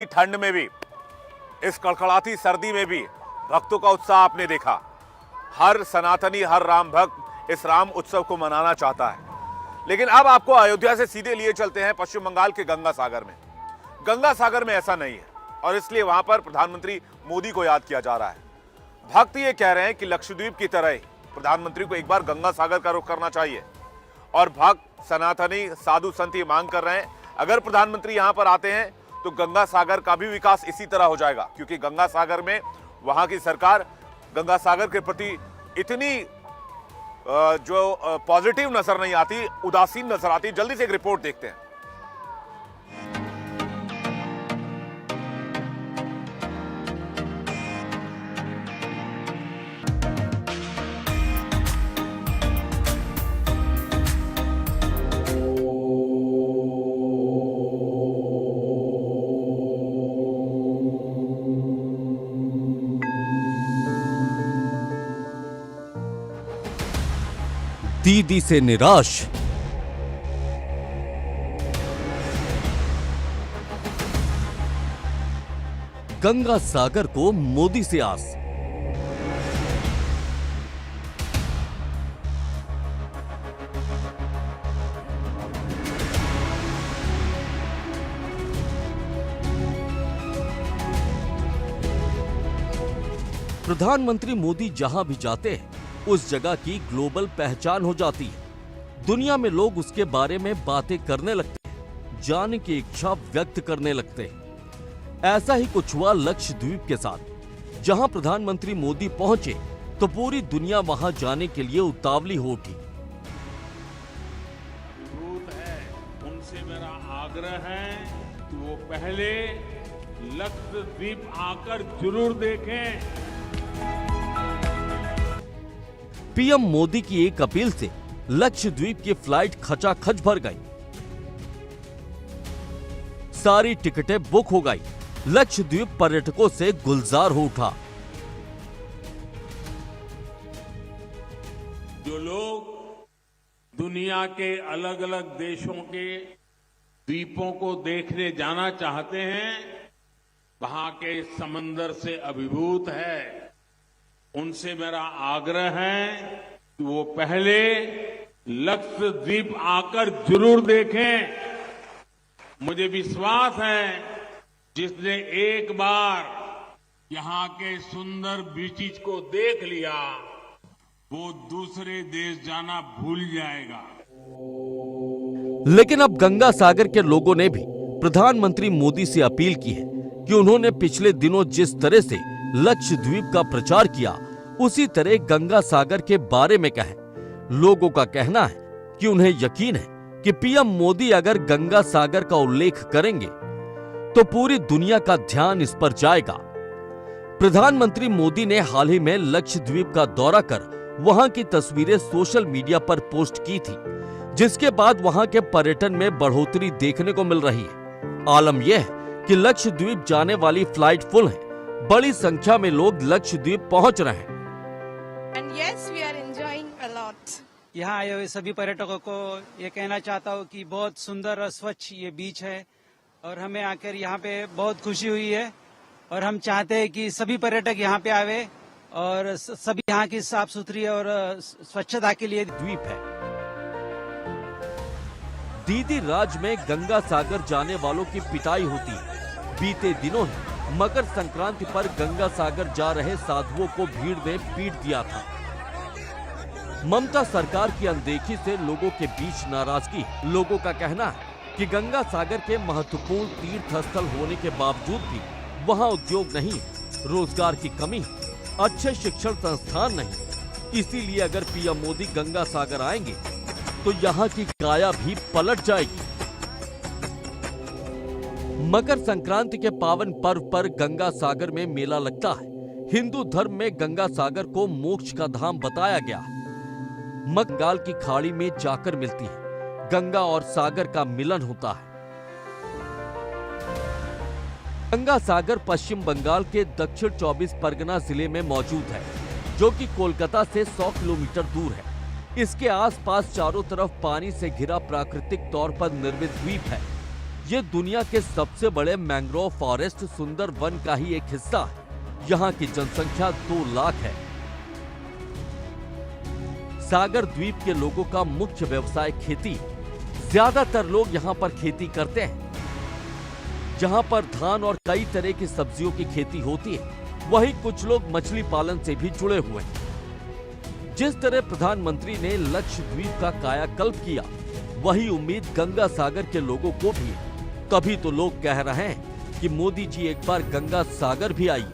ठंड में भी, इस कड़कड़ाती सर्दी में भी भक्तों का उत्साह आपने देखा। हर सनातनी, हर राम भक्त इस राम उत्सव को मनाना चाहता है। लेकिन अब आपको अयोध्या से सीधे लिए चलते हैं पश्चिम बंगाल के गंगा सागर में। गंगा सागर में ऐसा नहीं है और इसलिए वहां पर प्रधानमंत्री मोदी को याद किया जा रहा है। भक्त ये कह रहे हैं कि लक्षद्वीप की तरह ही प्रधानमंत्री को एक बार गंगा सागर का रुख करना चाहिए और भक्त, सनातनी, साधु संत ये मांग कर रहे हैं अगर प्रधानमंत्री यहां पर आते हैं तो गंगा सागर का भी विकास इसी तरह हो जाएगा, क्योंकि गंगा सागर में वहां की सरकार गंगा सागर के प्रति इतनी जो पॉजिटिव नजर नहीं आती, उदासीन नजर आती। जल्दी से एक रिपोर्ट देखते हैं। दीदी से निराश, गंगा सागर को मोदी से आस। प्रधानमंत्री मोदी जहां भी जाते हैं उस जगह की ग्लोबल पहचान हो जाती है। दुनिया में लोग उसके बारे में बातें करने लगते हैं, जाने की इच्छा व्यक्त करने लगते हैं। ऐसा ही कुछ हुआ लक्षद्वीप के साथ। जहां प्रधानमंत्री मोदी पहुंचे तो पूरी दुनिया वहां जाने के लिए उतावली हो उठी। उनसे मेरा आग्रह है कि वो पहले लक्षद्वीप आकर जरूर देखें। पीएम मोदी की एक अपील से लक्षद्वीप की फ्लाइट खचाखच भर गई। सारी टिकटें बुक हो गई। लक्षद्वीप पर्यटकों से गुलजार हो उठा। जो लोग दुनिया के अलग अलग देशों के द्वीपों को देखने जाना चाहते हैं, वहां के समंदर से अभिभूत है, उनसे मेरा आग्रह है कि वो पहले लक्षद्वीप आकर जरूर देखें। मुझे विश्वास है जिसने एक बार यहां के सुंदर बीचीज को देख लिया वो दूसरे देश जाना भूल जाएगा। लेकिन अब गंगा सागर के लोगों ने भी प्रधानमंत्री मोदी से अपील की है कि उन्होंने पिछले दिनों जिस तरह से लक्षद्वीप का प्रचार किया उसी तरह गंगा सागर के बारे में कहें। लोगों का कहना है कि उन्हें यकीन है कि पीएम मोदी अगर गंगा सागर का उल्लेख करेंगे तो पूरी दुनिया का ध्यान इस पर जाएगा। प्रधानमंत्री मोदी ने हाल ही में लक्षद्वीप का दौरा कर वहां की तस्वीरें सोशल मीडिया पर पोस्ट की थी, जिसके बाद वहां के पर्यटन में बढ़ोतरी देखने को मिल रही है। आलम यह है कि लक्षद्वीप जाने वाली फ्लाइट फुल है। बड़ी संख्या में लोग लक्षद्वीप पहुंच रहे हैं। And yes, we are enjoying a lot. यहाँ आए हुए सभी पर्यटकों को ये कहना चाहता हूँ कि बहुत सुंदर और स्वच्छ ये बीच है और हमें आकर यहाँ पे बहुत खुशी हुई है और हम चाहते हैं कि सभी पर्यटक यहाँ पे आवे और सभी यहाँ की साफ सुथरी और स्वच्छता के लिए द्वीप है। दीदी राज में गंगा सागर जाने वालों की पिटाई होती है। बीते दिनों ही मकर संक्रांति पर गंगा सागर जा रहे साधुओं को भीड़ ने पीट दिया था। ममता सरकार की अनदेखी से लोगों के बीच नाराजगी। लोगों का कहना है कि गंगा सागर के महत्वपूर्ण तीर्थ स्थल होने के बावजूद भी वहां उद्योग नहीं, रोजगार की कमी, अच्छे शिक्षण संस्थान नहीं। इसीलिए अगर पीएम मोदी गंगा सागर आएंगे तो यहाँ की काया भी पलट जाएगी। मकर संक्रांति के पावन पर्व पर गंगा सागर में मेला लगता है। हिंदू धर्म में गंगा सागर को मोक्ष का धाम बताया गया है। बंगाल की खाड़ी में जाकर मिलती है। गंगा और सागर का मिलन होता है। गंगा सागर पश्चिम बंगाल के दक्षिण 24 परगना जिले में मौजूद है, जो कि कोलकाता से 100 किलोमीटर दूर है। इसके आसपास चारों तरफ पानी से घिरा प्राकृतिक तौर पर निर्मित द्वीप है। ये दुनिया के सबसे बड़े मैंग्रोव फॉरेस्ट सुंदर वन का ही एक हिस्सा है। यहाँ की जनसंख्या 2 लाख है। सागर द्वीप के लोगों का मुख्य व्यवसाय खेती। ज्यादातर लोग यहाँ पर खेती करते हैं। जहाँ पर धान और कई तरह की सब्जियों की खेती होती है, वहीं कुछ लोग मछली पालन से भी जुड़े हुए हैं। जिस तरह प्रधानमंत्री ने लक्षद्वीप का कायाकल्प किया, वही उम्मीद गंगा सागर के लोगों को भी है। तभी तो लोग कह रहे हैं कि मोदी जी एक बार गंगा सागर भी आइए।